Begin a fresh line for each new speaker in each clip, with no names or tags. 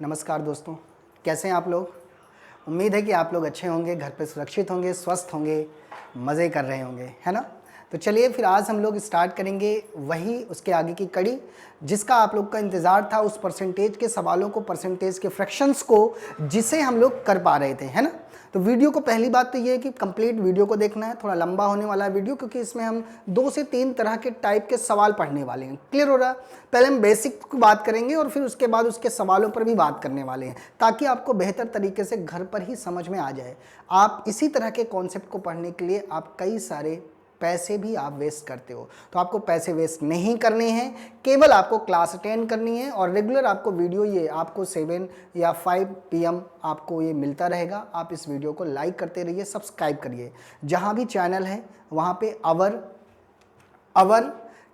नमस्कार दोस्तों, कैसे हैं आप लोग। उम्मीद है कि आप लोग अच्छे होंगे, घर पे सुरक्षित होंगे, स्वस्थ होंगे, मज़े कर रहे होंगे, है ना। तो चलिए फिर आज हम लोग स्टार्ट करेंगे वही उसके आगे की कड़ी जिसका आप लोग का इंतज़ार था, उस परसेंटेज के सवालों को, परसेंटेज के फ्रैक्शंस को जिसे हम लोग कर पा रहे थे, है ना। तो वीडियो को पहली बात तो ये है कि कंप्लीट वीडियो को देखना है, थोड़ा लंबा होने वाला है वीडियो क्योंकि इसमें हम 2 से 3 तरह के टाइप के सवाल पढ़ने वाले हैं। क्लियर हो रहा है। पहले हम बेसिक की बात करेंगे और फिर उसके बाद उसके सवालों पर भी बात करने वाले हैं ताकि आपको बेहतर तरीके से घर पर ही समझ में आ जाए। आप इसी तरह के कॉन्सेप्ट को पढ़ने के लिए आप कई सारे पैसे भी आप वेस्ट करते हो, तो आपको पैसे वेस्ट नहीं करने हैं, केवल आपको क्लास अटेंड करनी है और रेगुलर आपको वीडियो ये आपको 7 या 5 PM आपको ये मिलता रहेगा। आप इस वीडियो को लाइक करते रहिए, सब्सक्राइब करिए। जहाँ भी चैनल है वहाँ पे अवर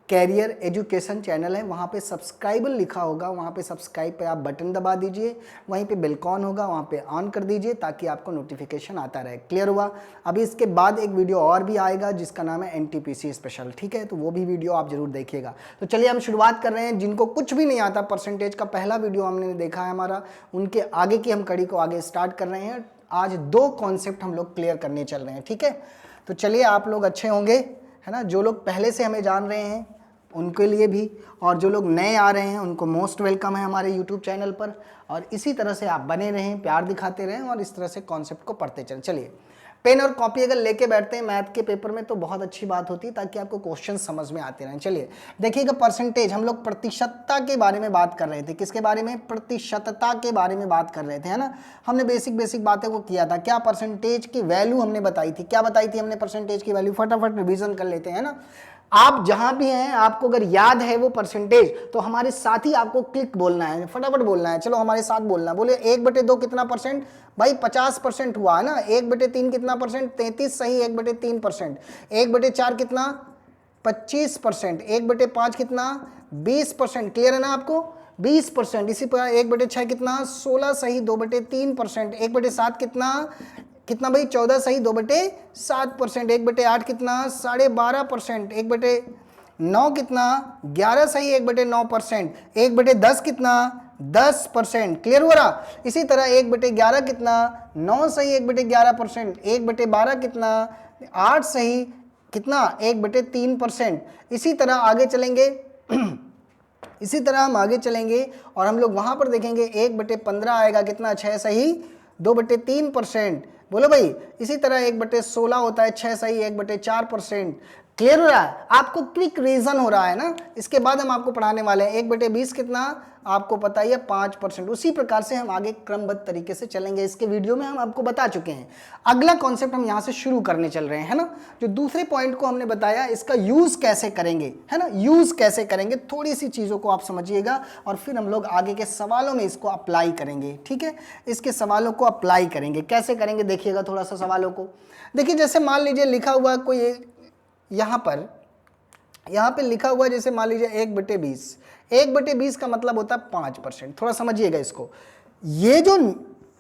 कैरियर एजुकेशन चैनल है, वहाँ पे सब्सक्राइबर लिखा होगा, वहाँ पे सब्सक्राइब पे आप बटन दबा दीजिए, वहीं पे बेल कॉन होगा वहाँ पे ऑन कर दीजिए ताकि आपको नोटिफिकेशन आता रहे। क्लियर हुआ। अभी इसके बाद एक वीडियो और भी आएगा जिसका नाम है NTPC स्पेशल, ठीक है, तो वो भी वीडियो आप जरूर देखिएगा। तो चलिए हम शुरुआत कर रहे हैं। जिनको कुछ भी नहीं आता, परसेंटेज का पहला वीडियो हमने देखा है हमारा, उनके आगे की हम कड़ी को आगे स्टार्ट कर रहे हैं। आज 2 कॉन्सेप्ट हम लोग क्लियर करने चल रहे हैं, ठीक है। तो चलिए आप लोग अच्छे होंगे, है ना। जो लोग पहले से हमें जान रहे हैं उनके लिए भी, और जो लोग नए आ रहे हैं उनको मोस्ट वेलकम है हमारे यूट्यूब चैनल पर। और इसी तरह से आप बने रहें, प्यार दिखाते रहें और इस तरह से कॉन्सेप्ट को पढ़ते चलें। चलिए पेन और कॉपी अगर लेके बैठते हैं मैथ के पेपर में तो बहुत अच्छी बात होती है ताकि आपको क्वेश्चन समझ में आते रहें। चलिए देखिएगा, परसेंटेज हम लोग प्रतिशतता के बारे में बात कर रहे थे। किसके बारे में? प्रतिशतता के बारे में बात कर रहे थे, है ना। हमने बेसिक बातें को किया था। क्या परसेंटेज की वैल्यू हमने बताई थी, क्या बताई थी हमने परसेंटेज की वैल्यू? फटाफट रिवीजन कर लेते हैं ना। आप जहां भी हैं, आपको अगर याद है वो परसेंटेज, तो हमारे साथ ही आपको क्लिक बोलना है, फटाफट बोलना है। चलो हमारे साथ बोलना, बोले 1/2 कितना परसेंट? भाई 50% हुआ है ना। 1/3 कितना परसेंट? 33 सही, 1/3%। 1/4 कितना? 25%। 1/5 कितना? 20%। क्लियर है ना आपको? 20%। इसी प्रकार 1/6 कितना? 16 सही, 2/3%। 1/7 कितना? कितना भाई? 14 सही, 2/7%। 1/8 कितना? 12.5%। 1/9 कितना? 11 सही, 1/9%। 1/10 कितना? 10%। क्लियर हो रहा। इसी तरह 1/11 कितना? 9 सही, 1/11%। 1/12 कितना? 8 सही, कितना? 1/3%। इसी तरह आगे चलेंगे इसी तरह हम आगे चलेंगे और हम लोग वहां पर देखेंगे 1/15 आएगा, कितना? 6 सही, 2/3%। बोलो भाई। इसी तरह 1/16 होता है, 6 सही, 1/4%। क्लियर हो रहा है आपको? क्विक रीजन हो रहा है ना। इसके बाद हम आपको पढ़ाने वाले हैं 1/20 कितना? आपको पता ही है, 5%। उसी प्रकार से हम आगे क्रमबद्ध तरीके से चलेंगे। इसके वीडियो में हम आपको बता चुके हैं। अगला कॉन्सेप्ट हम यहां से शुरू करने चल रहे हैं, है ना। जो दूसरे पॉइंट को हमने बताया, इसका यूज कैसे करेंगे, है ना। यूज कैसे करेंगे, थोड़ी सी चीजों को आप समझिएगा और फिर हम लोग आगे के सवालों में इसको अप्लाई करेंगे, ठीक है। इसके सवालों को अप्लाई करेंगे, कैसे करेंगे देखिएगा थोड़ा सा सवालों को। देखिए जैसे मान लीजिए लिखा हुआ कोई यहाँ पे लिखा हुआ, जैसे मान लीजिए 1/20। 1/20 का मतलब होता है 5%। थोड़ा समझिएगा इसको। ये जो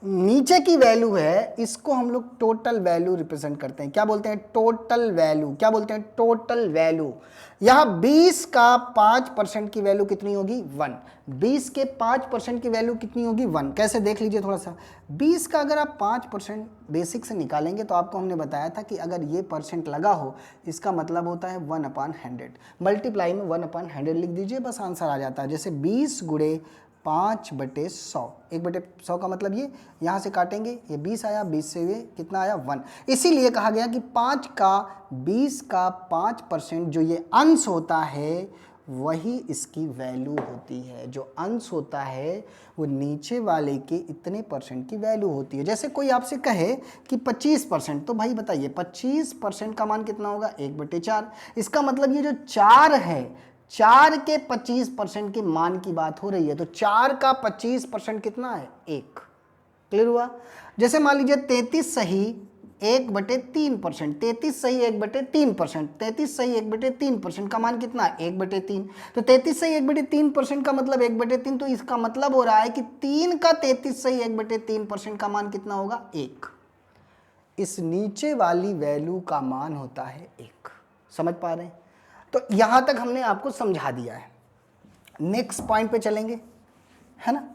नीचे की वैल्यू है इसको हम लोग टोटल वैल्यू रिप्रेजेंट करते हैं। क्या बोलते हैं? Total value. क्या बोलते हैं? Total value. यहां 20 का 5% की वैल्यू कितनी होगी? 1। 20 के 5% की वैल्यू कितनी होगी? 1। कैसे देख लीजिए थोड़ा सा। 20 का अगर आप 5% बेसिक से निकालेंगे तो आपको हमने बताया था कि अगर ये परसेंट लगा हो इसका मतलब होता है 1/100। मल्टीप्लाई में 1/100 लिख दीजिए, बस आंसर आ जाता है। जैसे 20 गुणे 5/100। 1/100 का मतलब ये, यहाँ से काटेंगे, ये 20 आया, 20 से ये कितना आया? 1। इसीलिए कहा गया कि 20 का 5% जो ये अंश होता है वही इसकी वैल्यू होती है। जो अंश होता है वो नीचे वाले के इतने परसेंट की वैल्यू होती है। जैसे कोई आपसे कहे कि 25%, तो भाई बताइए 25% का मान कितना होगा? 1/4। इसका मतलब ये जो 4 है, 4 के 25% के मान की बात हो रही है, तो 4 का 25% कितना है? 1। क्लियर हुआ। जैसे मान लीजिए 33 सही 1/3%। 33 सही 1/3%। 33 सही 1/3% का मान कितना? 1/3। तो 33 सही 1/3% का मतलब 1/3, तो इसका मतलब हो रहा है कि 3 का 33 सही 1/3% का मान कितना होगा? 1। इस नीचे वाली वैल्यू का मान होता है 1। समझ पा रहे हैं? तो यहां तक हमने आपको समझा दिया है। नेक्स्ट पॉइंट पे चलेंगे, है ना।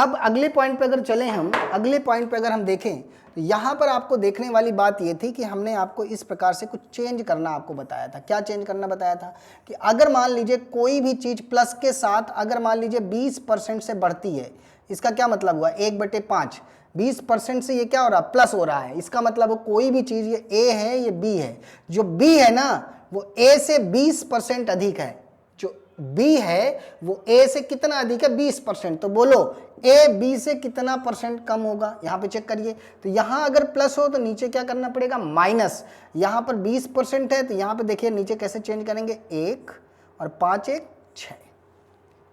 अब अगले पॉइंट पे अगर चलें हम, अगले पॉइंट पे अगर हम देखें तो यहाँ पर आपको देखने वाली बात ये थी कि हमने आपको इस प्रकार से कुछ चेंज करना आपको बताया था। क्या चेंज करना बताया था कि अगर मान लीजिए कोई भी चीज़ प्लस के साथ अगर मान लीजिए 20% से बढ़ती है, इसका क्या मतलब हुआ 1/5, 20% से ये क्या हो रहा है प्लस हो रहा है, इसका मतलब कोई भी चीज़ ये ए है ये बी है, जो बी है ना वो ए से 20% अधिक है, जो बी है वो ए से कितना अधिक है 20%। तो बोलो ए बी से कितना परसेंट कम होगा, यहाँ पे चेक करिए। तो यहाँ अगर प्लस हो तो नीचे क्या करना पड़ेगा माइनस, यहाँ पर 20% है तो यहाँ पे देखिए नीचे कैसे चेंज करेंगे 1 और 5 1 6।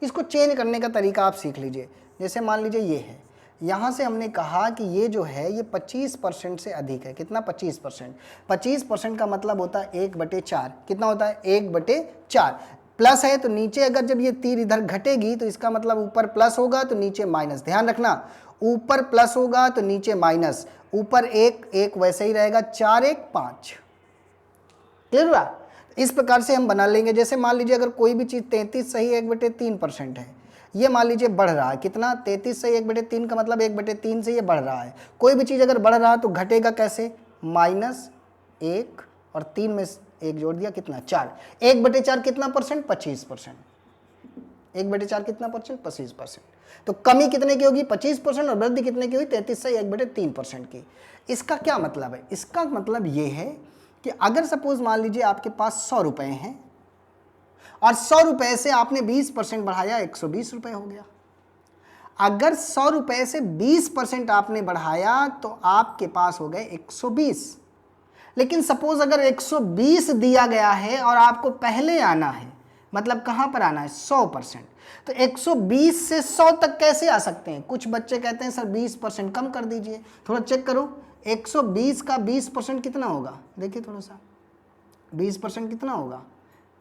इसको चेंज करने का तरीका आप सीख लीजिए। जैसे मान लीजिए ये है, यहाँ से हमने कहा कि ये जो है ये 25% से अधिक है, कितना 25%, 25% का मतलब होता है 1/4, कितना होता है 1/4। प्लस है तो नीचे अगर जब ये तीर इधर घटेगी तो इसका मतलब ऊपर प्लस होगा तो नीचे माइनस, ध्यान रखना ऊपर प्लस होगा तो नीचे माइनस, ऊपर 1 1 वैसे ही रहेगा, 4 1 5। क्लियर हुआ? इस प्रकार से हम बना लेंगे। जैसे मान लीजिए अगर कोई भी चीज़ 33 सही 1/3% है, ये मान लीजिए बढ़ रहा है, कितना 33 सही 1/3 का मतलब 1/3 से ये बढ़ रहा है। कोई भी चीज़ अगर बढ़ रहा है तो घटेगा कैसे, -1 और 3 में 1 जोड़ दिया कितना 4, 1/4 कितना परसेंट 25%, 1/4 कितना परसेंट 25%। तो कमी कितने की होगी 25% और वृद्धि कितने की हुई 33 से 1/3% की। इसका क्या मतलब है, इसका मतलब ये है कि अगर सपोज मान लीजिए आपके पास 100 रुपए हैं और 100 रुपए से आपने 20% बढ़ाया 120 रुपए हो गया। अगर 100 रुपए से 20% आपने बढ़ाया तो आपके पास हो गए 120। लेकिन सपोज अगर 120 दिया गया है और आपको पहले आना है, मतलब कहां पर आना है 100%, तो 120 से 100 तक कैसे आ सकते हैं। कुछ बच्चे कहते हैं सर 20% कम कर दीजिए, थोड़ा चेक करो 120 का 20% कितना होगा, देखिए थोड़ा सा 20% कितना होगा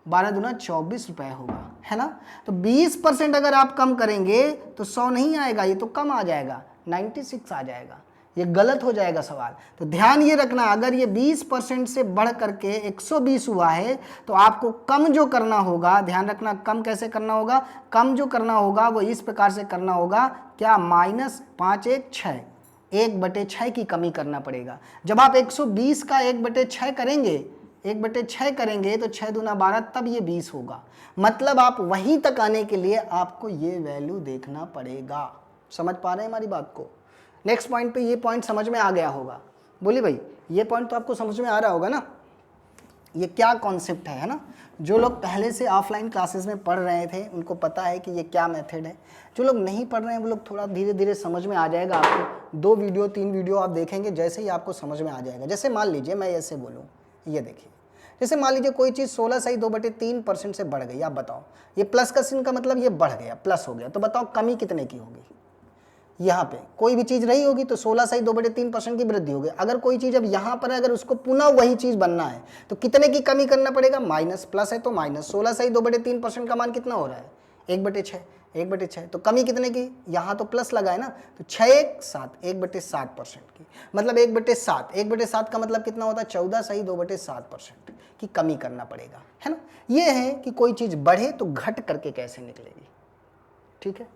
12 दूना 24 रुपए होगा, है ना। तो 20% अगर आप कम करेंगे तो 100 नहीं आएगा, ये तो कम आ जाएगा 96 आ जाएगा, ये गलत हो जाएगा सवाल। तो ध्यान ये रखना अगर ये 20% से बढ़ करके 120 हुआ है तो आपको कम जो करना होगा, ध्यान रखना कम कैसे करना होगा, कम जो करना होगा वो इस प्रकार से करना होगा, क्या -5 1 6, 1/6 की कमी करना पड़ेगा। जब आप 120 का 1/6 करेंगे, 1/6 करेंगे तो 6 दूना 12 तब ये 20 होगा। मतलब आप वहीं तक आने के लिए आपको ये वैल्यू देखना पड़ेगा। समझ पा रहे हैं हमारी बात को। नेक्स्ट पॉइंट पे ये पॉइंट समझ में आ गया होगा, बोलिए भाई ये पॉइंट तो आपको समझ में आ रहा होगा ना, ये क्या कॉन्सेप्ट है ना। जो लोग पहले से ऑफलाइन क्लासेस में पढ़ रहे थे उनको पता है कि ये क्या मेथड है। जो लोग नहीं पढ़ रहे हैं वो लोग थोड़ा धीरे धीरे समझ में आ जाएगा। आपको 2 वीडियो 3 वीडियो आप देखेंगे जैसे ही आपको समझ में आ जाएगा। जैसे मान लीजिए मैं ऐसे बोलूँ, ये देखिए जैसे मान लीजिए कोई चीज़ 16 सही 2/3% से बढ़ गई, आप बताओ ये प्लस का चिन्ह का मतलब ये बढ़ गया प्लस हो गया, तो बताओ कमी कितने की होगी। यहाँ पे कोई भी चीज़ रही होगी तो 16 सही 2/3% की वृद्धि होगी। अगर कोई चीज़ अब यहाँ पर है, अगर उसको पुनः वही चीज़ बनना है तो कितने की कमी करना पड़ेगा, माइनस, प्लस है तो माइनस। 16 सही 2/3% का मान कितना हो रहा है 1/6, 1/6 तो कमी कितने की, यहाँ तो प्लस लगा है ना, तो 6 1 7, 1/7% की, मतलब 1/7, 1/7 का मतलब कितना होता है 14 सही 2/7% की कमी करना पड़ेगा, है ना। ये है कि कोई चीज़ बढ़े तो घट करके कैसे निकलेगी, ठीक है।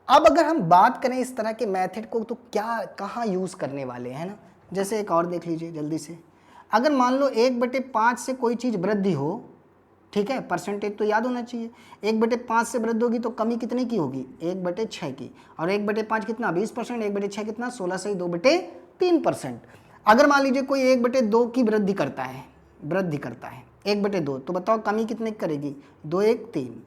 अब अगर हम बात करें इस तरह के मेथड को तो क्या कहाँ यूज़ करने वाले हैं ना। जैसे एक और देख लीजिए जल्दी से, अगर मान लो 1/5 से कोई चीज़ वृद्धि हो, ठीक है, परसेंटेज तो याद होना चाहिए। 1/5 से वृद्धि होगी तो कमी कितने की होगी 1/6 की, और 1/5 कितना 20%, 1/6 कितना 16 सही 2/3%। अगर मान लीजिए कोई 1/2 की वृद्धि करता है 1/2, तो बताओ कमी कितने की करेगी 2 1 3,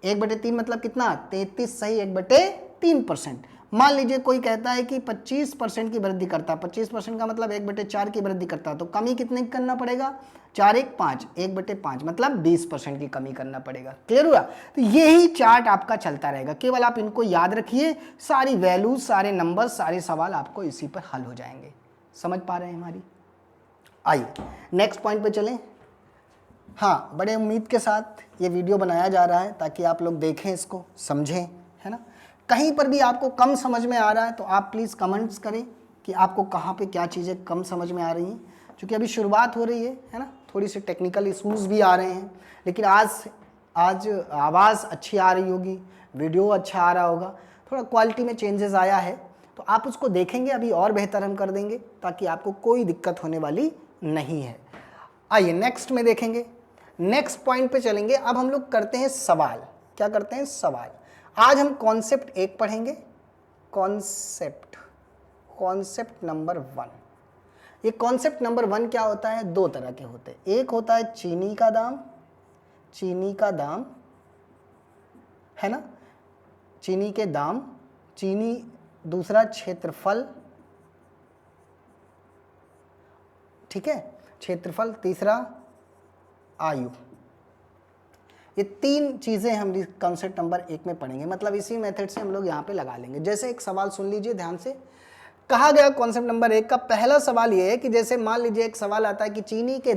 1/3 मतलब कितना 33 सही 1/3%। मान लीजिए कोई कहता है कि 25% की वृद्धि करता है, 25% का मतलब 1/4 की वृद्धि करता है, तो कमी कितने की करना पड़ेगा 4 1 5, 1/5 मतलब 20% की कमी करना पड़ेगा। क्लियर हुआ। तो यही चार्ट आपका चलता रहेगा, केवल आप इनको याद रखिए, सारी वैल्यूज सारे नंबर सारे सवाल आपको इसी पर हल हो जाएंगे। समझ पा रहे हैं हमारी। आइए नेक्स्ट पॉइंट पे चलें। हाँ, बड़े उम्मीद के साथ ये वीडियो बनाया जा रहा है ताकि आप लोग देखें, इसको समझें, है ना। कहीं पर भी आपको कम समझ में आ रहा है तो आप प्लीज़ कमेंट्स करें कि आपको कहाँ पे क्या चीज़ें कम समझ में आ रही हैं, क्योंकि अभी शुरुआत हो रही है ना, थोड़ी सी टेक्निकल इशूज़ भी आ रहे हैं। लेकिन आज आवाज़ अच्छी आ रही होगी, वीडियो अच्छा आ रहा होगा, थोड़ा क्वालिटी में चेंजेस आया है, तो आप उसको देखेंगे, अभी और बेहतर हम कर देंगे ताकि आपको कोई दिक्कत होने वाली नहीं है। आइए नेक्स्ट में देखेंगे, नेक्स्ट पॉइंट पे चलेंगे। अब हम लोग करते हैं सवाल। क्या करते हैं? सवाल। आज हम कॉन्सेप्ट 1 पढ़ेंगे, कॉन्सेप्ट नंबर 1। ये कॉन्सेप्ट नंबर 1 क्या होता है? 2 तरह के होते हैं। एक होता है चीनी का दाम, है ना, चीनी के दाम, चीनी, दूसरा क्षेत्रफल, ठीक है, क्षेत्रफल, तीसरा आयु। ये 3 चीजें हम कॉन्सेप्ट नंबर 1 में पढ़ेंगे। मतलब इसी मेथड से हम लोग यहाँ पे लगा लेंगे। जैसे एक सवाल सुन लीजिए ध्यान से। कहा गया कॉन्सेप्ट नंबर 1 का पहला सवाल ये है कि जैसे मान लीजिए एक सवाल आता है कि चीनी के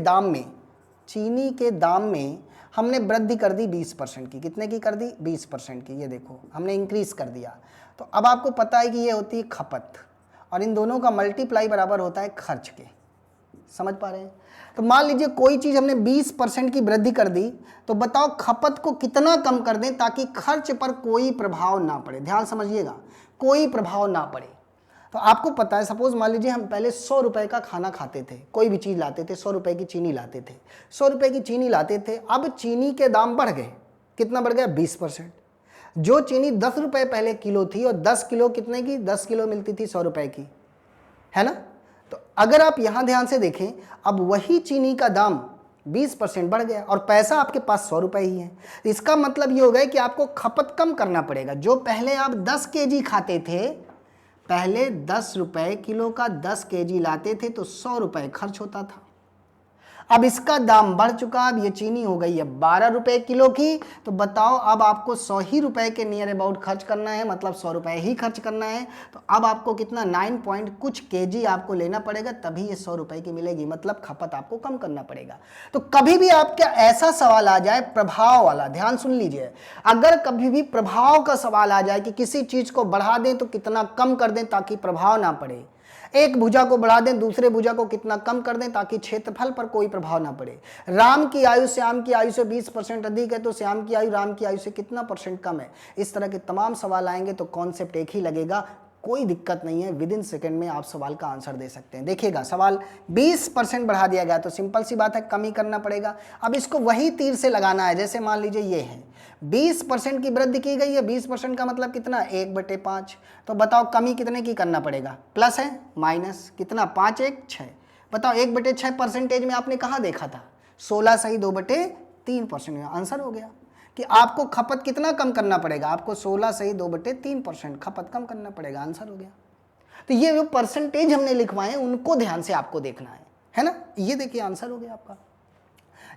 दाम में हमने वृद्धि कर दी 20% की। कितने की कर दी? 20% की। ये देखो हमने इंक्रीज कर दिया। तो अब आपको पता है कि ये होती है खपत, और इन दोनों का मल्टीप्लाई बराबर होता है खर्च के। समझ पा रहे हैं? तो मान लीजिए कोई चीज हमने 20% की वृद्धि कर दी, तो बताओ खपत को कितना कम कर दें ताकि खर्च पर कोई प्रभाव ना पड़े। ध्यान समझिएगा, कोई प्रभाव ना पड़े। तो आपको पता है, सपोज मान लीजिए हम पहले 100 रुपए का खाना खाते थे, कोई भी चीज़ लाते थे, 100 रुपए की चीनी लाते थे, 100 रुपए की चीनी लाते थे। अब चीनी के दाम बढ़ गए। कितना बढ़ गया? 20%। जो चीनी 10 रुपए पहले किलो थी, और 10 किलो कितने की? 10 किलो मिलती थी 100 रुपए की, है ना। तो अगर आप यहां ध्यान से देखें, अब वही चीनी का दाम 20% बढ़ गया और पैसा आपके पास 100 रुपए ही है। इसका मतलब ये हो गया कि आपको खपत कम करना पड़ेगा। जो पहले आप 10 केजी खाते थे, पहले 10 रुपए किलो का 10 केजी लाते थे तो 100 रुपए खर्च होता था। अब इसका दाम बढ़ चुका, अब ये चीनी हो गई है 12 रुपए किलो की। तो बताओ अब आपको 100 ही रुपए के नियर अबाउट खर्च करना है, मतलब 100 रुपए ही खर्च करना है। तो अब आपको कितना 9 पॉइंट कुछ केजी आपको लेना पड़ेगा, तभी ये 100 रुपए की मिलेगी। मतलब खपत आपको कम करना पड़ेगा। तो कभी भी आपका ऐसा सवाल आ जाए प्रभाव वाला, ध्यान सुन लीजिए, अगर कभी भी प्रभाव का सवाल आ जाए कि किसी चीज को बढ़ा दें तो कितना कम कर दें ताकि प्रभाव ना पड़े, एक भुजा को बढ़ा दें, दूसरे भुजा को कितना कम कर दें ताकि क्षेत्रफल पर कोई प्रभाव ना पड़े, राम की आयु श्याम की आयु से 20% अधिक है तो श्याम की आयु राम की आयु से कितना % कम है, इस तरह के तमाम सवाल आएंगे तो कॉन्सेप्ट एक ही लगेगा। कोई दिक्कत नहीं है, विद इन सेकेंड में आप सवाल का आंसर दे सकते हैं। देखिएगा सवाल 20% बढ़ा दिया गया तो सिंपल सी बात है कम ही करना पड़ेगा। अब इसको वही तीर से लगाना है। जैसे मान लीजिए ये है 20% की वृद्धि की गई है, 20% का मतलब कितना 1/5। तो बताओ कमी कितने की करना पड़ेगा? प्लस है माइनस, कितना 5 1 6। बताओ 1/6 परसेंटेज में आपने कहाँ देखा था? 16 सही 2/3% में आंसर हो गया कि आपको खपत कितना कम करना पड़ेगा? आपको 16 सही 2/3% खपत कम करना पड़ेगा। आंसर हो गया। तो ये जो परसेंटेज हमने लिखवाए उनको ध्यान से आपको देखना है ना। ये देखिए आंसर हो गया आपका।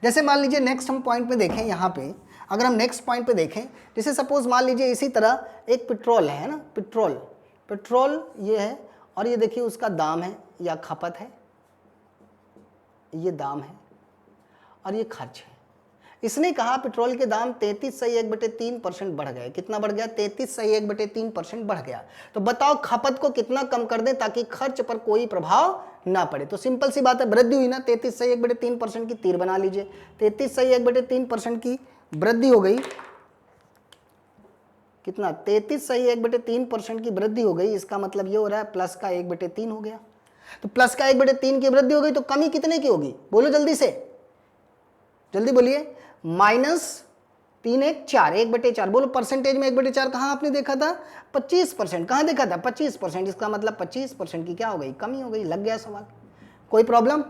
जैसे मान लीजिए नेक्स्ट हम पॉइंट पे देखें, यहाँ पे अगर हम नेक्स्ट पॉइंट पे देखें, जैसे सपोज मान लीजिए इसी तरह एक पेट्रोल है ना, पेट्रोल ये है और ये देखिए उसका दाम है या खपत है, ये दाम है और ये खर्च है। इसने कहा पेट्रोल के दाम 33 सही 1/3% बढ़ गए। कितना बढ़ गया? 33 सही 1/3% बढ़ गया। तो बताओ खपत को कितना कम कर दें ताकि खर्च पर कोई प्रभाव ना पड़े? तो सिंपल सी बात है, वृद्धि हुई ना, 33 सही 1/3% की तीर बना लीजिए। 33 सही 1/3% की वृद्धि हो गई, कितना 33 सही 1/3% की वृद्धि हो गई। इसका मतलब ये हो रहा है प्लस का 1/3 हो गया। तो प्लस का 1/3 की वृद्धि हो गई तो कमी कितने की होगी? बोलो जल्दी से, जल्दी बोलिए। -3 1 4, 1/4। बोलो परसेंटेज में 1/4 कहाँ आपने देखा था? 25%। कहाँ देखा था? 25%। इसका मतलब 25% की क्या हो गई? कमी हो गई। लग गया सवाल। कोई प्रॉब्लम?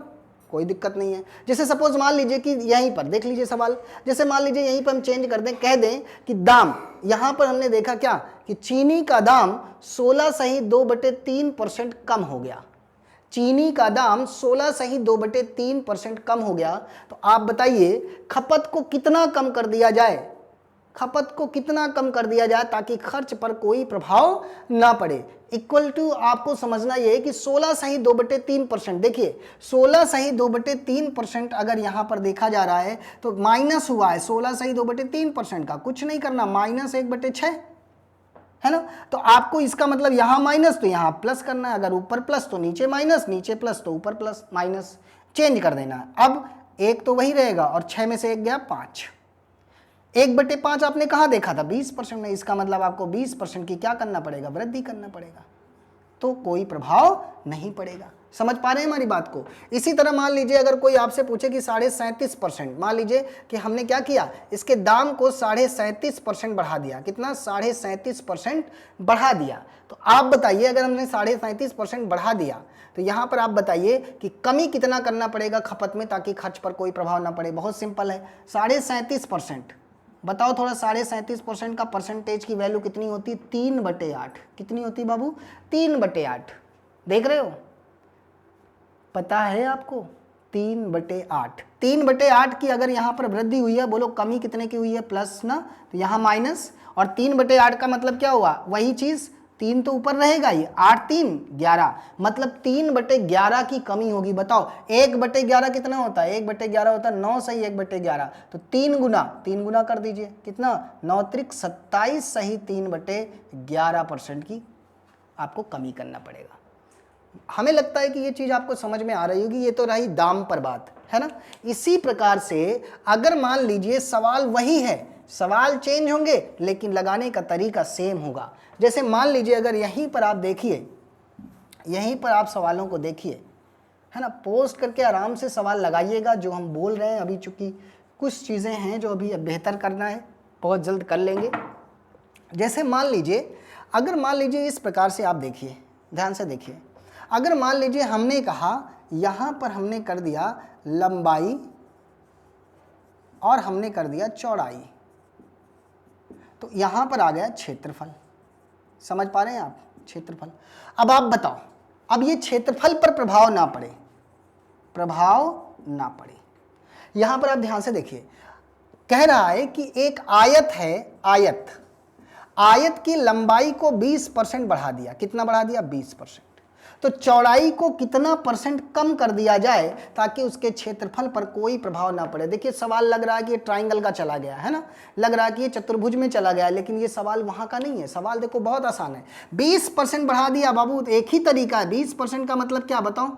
कोई दिक्कत नहीं है। जैसे सपोज मान लीजिए कि यहीं पर देख लीजिए सवाल, जैसे मान लीजिए यहीं पर हम चेंज कर दें, कह दें कि दाम, यहां पर हमने देखा क्या कि चीनी का दाम 16 सही 2/3% कम हो गया। चीनी का दाम 16 सही 2/3% कम हो गया। तो आप बताइए खपत को कितना कम कर दिया जाए? खपत को कितना कम कर दिया जाए ताकि खर्च पर कोई प्रभाव ना पड़े? इक्वल टू आपको समझना यह है कि 16 सही 2/3%। देखिए 16 सही 2/3% अगर यहां पर देखा जा रहा है तो माइनस हुआ है 16 सही 2/3% का। कुछ नहीं करना, -1/6 है ना। तो आपको इसका मतलब यहां माइनस तो यहां प्लस करना है। अगर ऊपर प्लस तो नीचे माइनस, नीचे प्लस तो ऊपर प्लस माइनस, चेंज कर देना है। अब एक तो वही रहेगा और 6 में से 1 गया 5। 1/5 आपने कहाँ देखा था? 20% में। इसका मतलब आपको 20% की क्या करना पड़ेगा? वृद्धि करना पड़ेगा, तो कोई प्रभाव नहीं पड़ेगा। समझ पा रहे हैं हमारी बात को? इसी तरह मान लीजिए अगर कोई आपसे पूछे कि 37.5%, मान लीजिए कि हमने क्या किया, इसके दाम को 37.5% बढ़ा दिया। कितना? 37.5% बढ़ा दिया। तो आप बताइए, अगर हमने 37.5% बढ़ा दिया तो यहां पर आप बताइए कि कमी कितना करना पड़ेगा खपत में, ताकि खर्च पर कोई प्रभाव ना पड़े। बहुत सिंपल है, 37.5%। बताओ थोड़ा, 37.5% का परसेंटेज की वैल्यू कितनी होती? 3/8। कितनी होती बाबू? 3/8। देख रहे हो? पता है आपको? 3/8। 3/8 की अगर यहाँ पर वृद्धि हुई है, बोलो कमी कितने की हुई है? प्लस ना, तो यहाँ माइनस। और 3/8 का मतलब क्या हुआ? वही चीज, 3 तो ऊपर रहेगा ही, 8 3 11, मतलब 3/11 की कमी होगी। बताओ 1/11 कितना होता है? 1/11 होता है 9 सही 1/11, तो 3 गुना कर दीजिए। कितना? 9 त्रिक 27 सही 3/11% की आपको कमी करना पड़ेगा। हमें लगता है कि ये चीज आपको समझ में आ रही होगी। ये तो रही दाम पर बात, है ना। इसी प्रकार से अगर मान लीजिए सवाल वही है, सवाल चेंज होंगे लेकिन लगाने का तरीका सेम होगा। जैसे मान लीजिए अगर यहीं पर आप देखिए, यहीं पर आप सवालों को देखिए, है ना, पोस्ट करके आराम से सवाल लगाइएगा जो हम बोल रहे हैं। अभी चूंकि कुछ चीज़ें हैं जो अभी बेहतर करना है, बहुत जल्द कर लेंगे। जैसे मान लीजिए, अगर मान लीजिए इस प्रकार से आप देखिए, ध्यान से देखिए, अगर मान लीजिए हमने कहा यहां पर हमने कर दिया लंबाई और हमने कर दिया चौड़ाई, तो यहां पर आ गया क्षेत्रफल। समझ पा रहे हैं आप? क्षेत्रफल। अब आप बताओ, अब ये क्षेत्रफल पर प्रभाव ना पड़े, प्रभाव ना पड़े। यहां पर आप ध्यान से देखिए, कह रहा है कि एक आयत है, आयत, आयत की लंबाई को 20% बढ़ा दिया। कितना बढ़ा दिया? 20%। तो चौड़ाई को कितना परसेंट कम कर दिया जाए ताकि उसके क्षेत्रफल पर कोई प्रभाव ना पड़े। देखिए सवाल लग रहा है कि ये ट्राइंगल का चला गया है ना, लग रहा है कि ये चतुर्भुज में चला गया, लेकिन ये सवाल वहां का नहीं है। सवाल देखो बहुत आसान है, 20% बढ़ा दिया बाबू, तो एक ही तरीका है। 20% का मतलब क्या बताओ?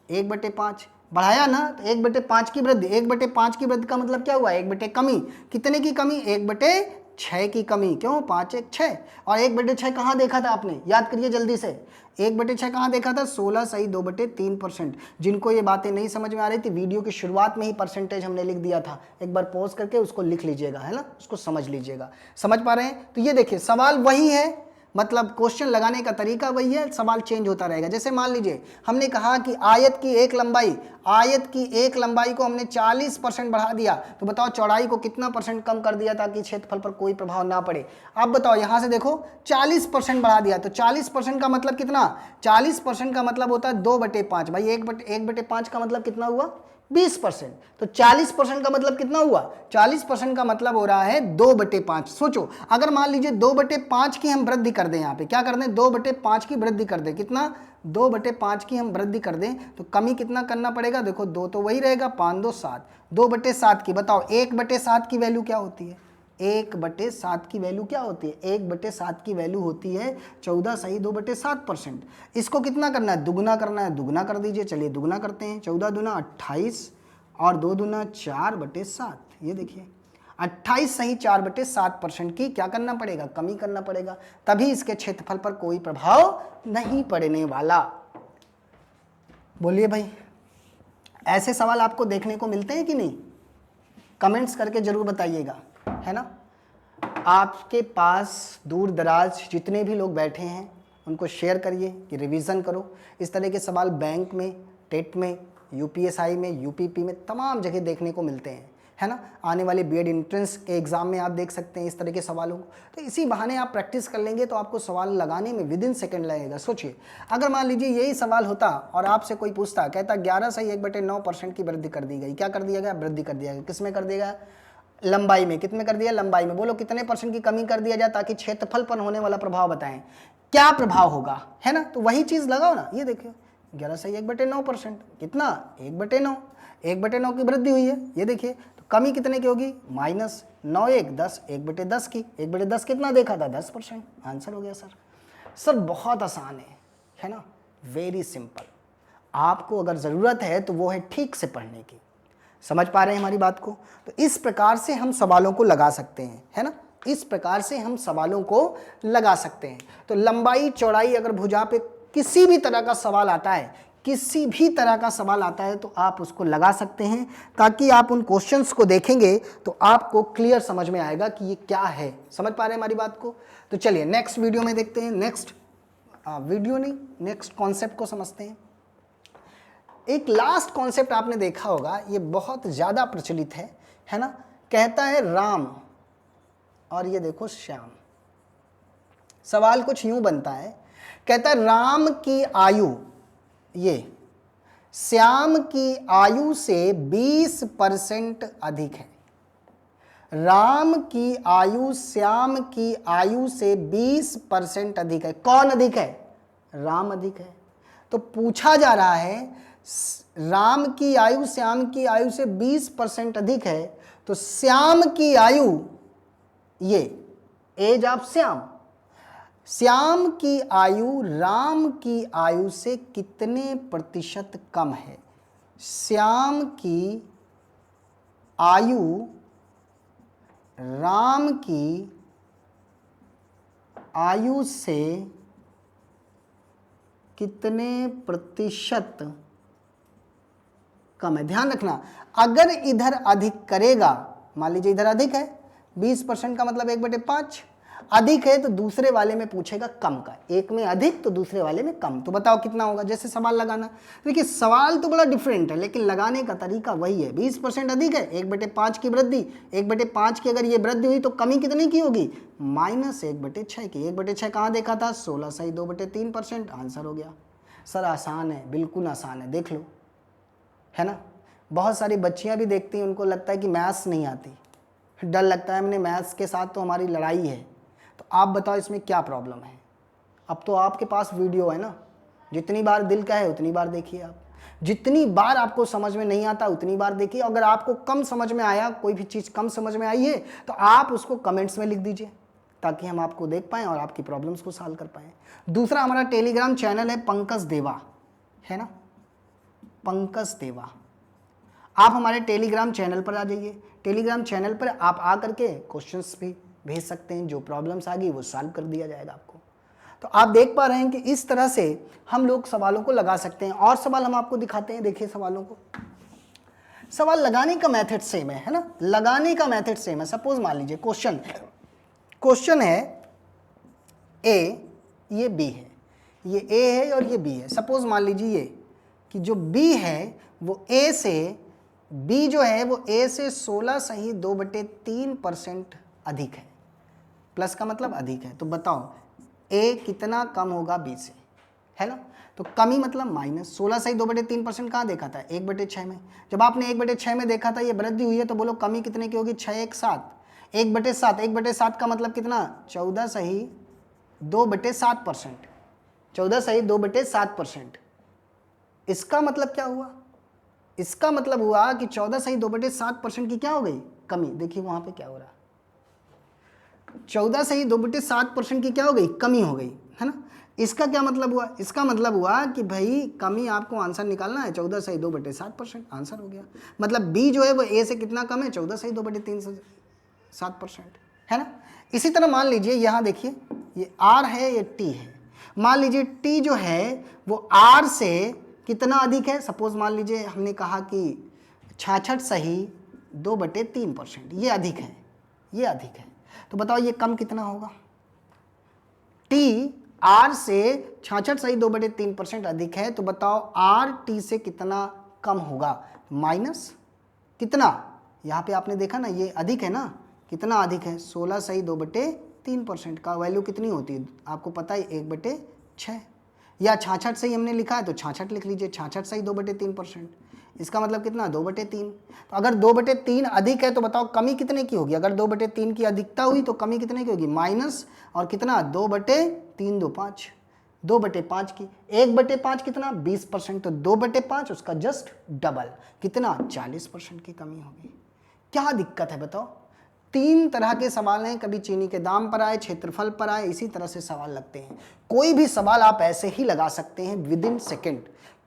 1/5 बढ़ाया ना, तो 1/5 की वृद्धि। 1/5 की वृद्धि का मतलब क्या हुआ? 1/, कमी। कितने की कमी? 1/6 की कमी। क्यों? 5 1 6। और 1/6 कहाँ देखा था आपने? याद करिए जल्दी से। 1/6 कहाँ देखा था? 16 सही 2/3%। जिनको ये बातें नहीं समझ में आ रही थी, वीडियो की शुरुआत में ही परसेंटेज हमने लिख दिया था, एक बार पॉज करके उसको लिख लीजिएगा, है ना, उसको समझ लीजिएगा। समझ पा रहे हैं? तो ये देखिए सवाल वही है, मतलब क्वेश्चन लगाने का तरीका वही है, सवाल चेंज होता रहेगा। जैसे मान लीजिए हमने कहा कि आयत की एक लंबाई, आयत की एक लंबाई को हमने 40% बढ़ा दिया, तो बताओ चौड़ाई को कितना परसेंट कम कर दिया ताकि क्षेत्रफल पर कोई प्रभाव ना पड़े। आप बताओ, यहां से देखो 40% बढ़ा दिया, तो 40% का मतलब कितना? 40% का मतलब होता है 2/5। भाई 1/5 का मतलब कितना हुआ? 20%। तो 40% का मतलब कितना हुआ? 40% का मतलब हो रहा है 2/5। सोचो अगर मान लीजिए 2/5 की हम वृद्धि कर दें, यहाँ पे क्या कर दें? 2/5 की वृद्धि कर दें। कितना? 2/5 की हम वृद्धि कर दें तो कमी कितना करना पड़ेगा? देखो 2 तो वही रहेगा, 5 2 7, 2/7 की। बताओ 1/7 की वैल्यू क्या होती है? 1/7 की वैल्यू क्या होती है? 1/7 की वैल्यू होती है 14 सही 2/7%। इसको कितना करना है? दुगुना करना है, दुगुना कर दीजिए। चलिए दुगुना करते हैं। 14 दूना 28 और 2 दूना 4/7। ये देखिए 28 सही 4/7% की क्या करना पड़ेगा? कमी करना पड़ेगा, तभी इसके क्षेत्रफल पर कोई प्रभाव नहीं पड़ने वाला। बोलिए भाई, ऐसे सवाल आपको देखने को मिलते हैं कि नहीं? कमेंट्स करके जरूर बताइएगा, है ना। आपके पास दूर दराज जितने भी लोग बैठे हैं उनको शेयर करिए कि रिवीजन करो। इस तरह के सवाल बैंक में, टेट में, यूपीएसआई में, यूपीपी में तमाम जगह देखने को मिलते हैं, है ना। आने वाले बीएड एंट्रेंस के एग्जाम में आप देख सकते हैं इस तरह के सवालों को। तो इसी बहाने आप प्रैक्टिस कर लेंगे तो आपको सवाल लगाने में विदिन सेकंड लगेगा। सोचिए अगर मान लीजिए यही सवाल होता और आपसे कोई पूछता, कहता 11 सही 1/9% की वृद्धि कर दी गई। क्या कर दिया गया? वृद्धि कर दिया गया। किसमें कर दिया गया? लंबाई में। कितने कर दिया? लंबाई में। बोलो कितने परसेंट की कमी कर दिया जाए ताकि क्षेत्रफल पर होने वाला प्रभाव बताएं। क्या प्रभाव होगा, है ना। तो वही चीज लगाओ ना। ये देखिए 11 सही 1/9%। कितना? 1/9। 1/9 की वृद्धि हुई है। ये देखिए तो कमी कितने की होगी? -9 1 10, 1/10 की। 1/10 कितना देखा था? 10%। आंसर हो गया सर बहुत आसान है ना, वेरी सिंपल। आपको अगर ज़रूरत है तो वो है ठीक से पढ़ने की, समझ पा रहे हैं हमारी बात को? तो इस प्रकार से हम सवालों को लगा सकते हैं, है ना, इस प्रकार से हम सवालों को लगा सकते हैं। तो लंबाई चौड़ाई अगर भुजा पे किसी भी तरह का सवाल आता है, किसी भी तरह का सवाल आता है तो आप उसको लगा सकते हैं, ताकि आप उन क्वेश्चंस को देखेंगे तो आपको क्लियर समझ में आएगा कि ये क्या है। समझ पा रहे हैं हमारी बात को? तो चलिए नेक्स्ट वीडियो में देखते हैं, नेक्स्ट वीडियो नहीं, नेक्स्ट कॉन्सेप्ट को समझते हैं। एक लास्ट कॉन्सेप्ट आपने देखा होगा, ये बहुत ज़्यादा प्रचलित है ना, कहता है राम और ये देखो श्याम। सवाल कुछ यूं बनता है, कहता है राम की आयु ये श्याम की आयु से 20% अधिक है। राम की आयु श्याम की आयु से 20% अधिक है। कौन अधिक है? राम अधिक है। तो पूछा जा रहा है राम की आयु श्याम की आयु से 20% अधिक है, तो श्याम की आयु, ये एज ऑफ श्याम की आयु राम की आयु से कितने प्रतिशत कम है? श्याम की आयु राम की आयु से कितने प्रतिशत कम है? ध्यान रखना, अगर इधर अधिक करेगा, मान लीजिए इधर अधिक है 20% का मतलब 1/5, अधिक है तो दूसरे वाले में पूछेगा कम का, एक में अधिक तो दूसरे वाले में कम। तो बताओ कितना होगा? जैसे सवाल लगाना, देखिए सवाल तो बड़ा डिफरेंट है लेकिन लगाने का तरीका वही है। 20% अधिक है, 1/5 की वृद्धि, 1/5 की अगर ये वृद्धि हुई तो कमी कितने की होगी? -1/6 की। 1/6 कहाँ देखा था? 16 सही 2/3%। आंसर हो गया। सर आसान है, बिल्कुल आसान है, देख लो, है ना। बहुत सारी बच्चियां भी देखती हैं, उनको लगता है कि मैथ्स नहीं आती, डर लगता है हमने मैथ्स के साथ तो हमारी लड़ाई है। तो आप बताओ इसमें क्या प्रॉब्लम है? अब तो आपके पास वीडियो है ना, जितनी बार दिल का है उतनी बार देखिए आप, जितनी बार आपको समझ में नहीं आता उतनी बार देखिए। अगर आपको कम समझ में आया, कोई भी चीज़ कम समझ में आई है तो आप उसको कमेंट्स में लिख दीजिए, ताकि हम आपको देख पाएँ और आपकी प्रॉब्लम्स को सॉल्व कर पाएँ। दूसरा हमारा टेलीग्राम चैनल है पंकज देवा, है ना, पंकज देवा। आप हमारे टेलीग्राम चैनल पर आ जाइए। टेलीग्राम चैनल पर आप आ करके क्वेश्चंस भी भेज सकते हैं, जो प्रॉब्लम्स आ गई वो सॉल्व कर दिया जाएगा आपको। तो आप देख पा रहे हैं कि इस तरह से हम लोग सवालों को लगा सकते हैं। और सवाल हम आपको दिखाते हैं, देखिए सवालों को। सवाल लगाने का मेथड सेम है ना, लगाने का मेथड सेम है। सपोज मान लीजिए क्वेश्चन है ए, ये बी है, ये ए है और ये बी है। सपोज मान लीजिए ये कि जो बी है वो ए से, बी जो है वो ए से 16 सही 2/3% अधिक है। प्लस का मतलब अधिक है। तो बताओ ए कितना कम होगा बी से, है ना। तो कमी मतलब माइनस। 16 सही 2/3% कहाँ देखा था? 1/6 में। जब आपने 1/6 में देखा था ये वृद्धि हुई है, तो बोलो कमी कितने की होगी? 6 1 7, 1/7। 1/7 का मतलब कितना? 14 सही 2/7%। 14 सही 2/7%। इसका मतलब क्या हुआ? इसका मतलब हुआ कि 14 सही 2/7% की क्या हो गई? कमी। देखिए वहां पे क्या हो रहा, 14 सही 2/7% की क्या हो गई? कमी हो गई, है ना। इसका क्या मतलब हुआ? इसका मतलब हुआ कि भाई कमी आपको आंसर निकालना है, 14 सही 2/7%। आंसर हो गया। मतलब बी जो है वो ए से कितना कम है? 14 सही 2/7%, है ना। इसी तरह मान लीजिए यहाँ देखिए, ये आर है, ये टी है। मान लीजिए टी जो है वो आर से कितना अधिक है? सपोज मान लीजिए हमने कहा कि 66 सही 2/3%, ये अधिक है, ये अधिक है। तो बताओ ये कम कितना होगा? टी आर से 66 सही 2/3% अधिक है, तो बताओ आर टी से कितना कम होगा? माइनस कितना? यहाँ पे आपने देखा ना, ये अधिक है ना, कितना अधिक है? 16 सही 2/3% का वैल्यू कितनी होती है आपको पता है? 1/6। या 66 सही हमने लिखा है तो 66 लिख लीजिए, 66 सही 2/3%। इसका मतलब कितना? 2/3। तो अगर 2/3 अधिक है तो बताओ कमी कितने की होगी? अगर 2/3 की अधिकता हुई तो कमी कितने की होगी? माइनस, और कितना? 2/3 2 5, 2/5 की। 1/5 कितना? 20%। तो 2/5 उसका जस्ट डबल, कितना? 40% की कमी होगी। क्या दिक्कत है बताओ? 3 तरह के सवाल हैं, कभी चीनी के दाम पर आए, क्षेत्रफल पर आए, इसी तरह से सवाल लगते हैं। कोई भी सवाल आप ऐसे ही लगा सकते हैं विद इन सेकेंड,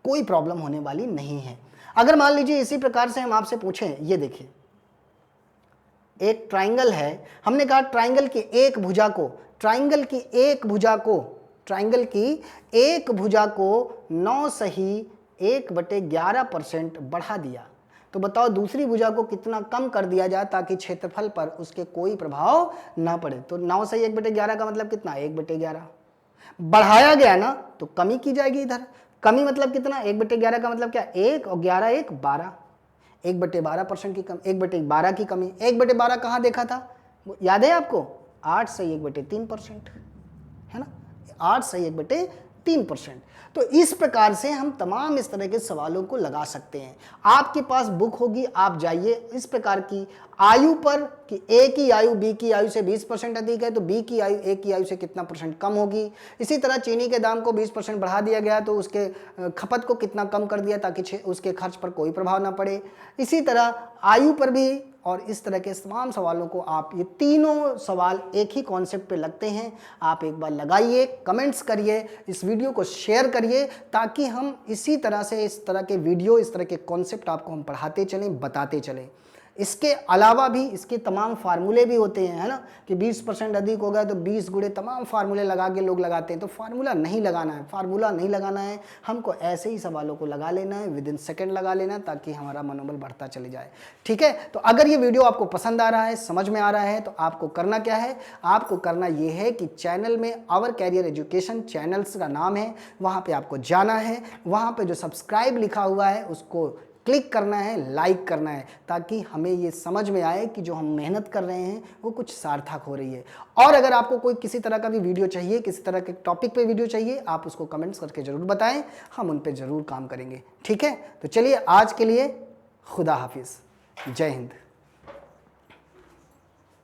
कोई प्रॉब्लम होने वाली नहीं है। अगर मान लीजिए इसी प्रकार से हम आपसे पूछें, ये देखिए एक ट्राइंगल है, हमने कहा ट्राइंगल की एक भुजा को, ट्राइंगल की एक भुजा को, ट्राइंगल की एक भुजा को 9 सही 1/11% बढ़ा दिया, तो बताओ दूसरी भुजा को कितना कम कर दिया जाए ताकि क्षेत्रफल पर उसके कोई प्रभाव ना पड़े। तो 9 सही 1/11 का मतलब कितना, 1/11 बढ़ाया गया ना तो कमी की जाएगी इधर। कमी मतलब कितना, 1/11 का मतलब क्या, 1 और 11 1 12, 1/12% की कमी, 1/12 की कमी। 1/12 कहाँ देखा था, याद है आपको, 8 सही 1/3%, है ना, 8 सही 1/3%। तो इस प्रकार से हम तमाम इस तरह के सवालों को लगा सकते हैं। आपके पास बुक होगी, आप जाइए, इस प्रकार की आयु पर कि ए की आयु बी की आयु से 20% अधिक है तो बी की आयु ए की आयु से कितना परसेंट कम होगी। इसी तरह चीनी के दाम को 20% बढ़ा दिया गया तो उसके खपत को कितना कम कर दिया ताकि उसके खर्च पर कोई प्रभाव ना पड़े। इसी तरह आयु पर भी, और इस तरह के तमाम सवालों को आप, ये तीनों सवाल एक ही कॉन्सेप्ट पे लगते हैं। आप एक बार लगाइए, कमेंट्स करिए, इस वीडियो को शेयर करिए ताकि हम इसी तरह से इस तरह के वीडियो, इस तरह के कॉन्सेप्ट आपको हम पढ़ाते चलें, बताते चलें। इसके अलावा भी इसके तमाम फार्मूले भी होते हैं, है ना, कि 20% अधिक हो गया तो 20 गुणे तमाम फार्मूले लगा के लोग लगाते हैं। तो फार्मूला नहीं लगाना है, फार्मूला नहीं लगाना है, हमको ऐसे ही सवालों को लगा लेना है, विद इन सेकेंड लगा लेना है ताकि हमारा मनोबल बढ़ता चले जाए। ठीक है, तो अगर ये वीडियो आपको पसंद आ रहा है, समझ में आ रहा है, तो आपको करना क्या है, आपको करना ये है कि चैनल में आवर कैरियर एजुकेशन चैनल्स का नाम है, वहाँ पर आपको जाना है, वहाँ पर जो सब्सक्राइब लिखा हुआ है उसको क्लिक करना है, लाइक करना है, ताकि हमें ये समझ में आए कि जो हम मेहनत कर रहे हैं वो कुछ सार्थक हो रही है। और अगर आपको कोई किसी तरह का भी वीडियो चाहिए, किसी तरह के टॉपिक पे वीडियो चाहिए, आप उसको कमेंट्स करके ज़रूर बताएं, हम उन पे ज़रूर काम करेंगे। ठीक है, तो चलिए आज के लिए खुदा हाफिज़, जय हिंद।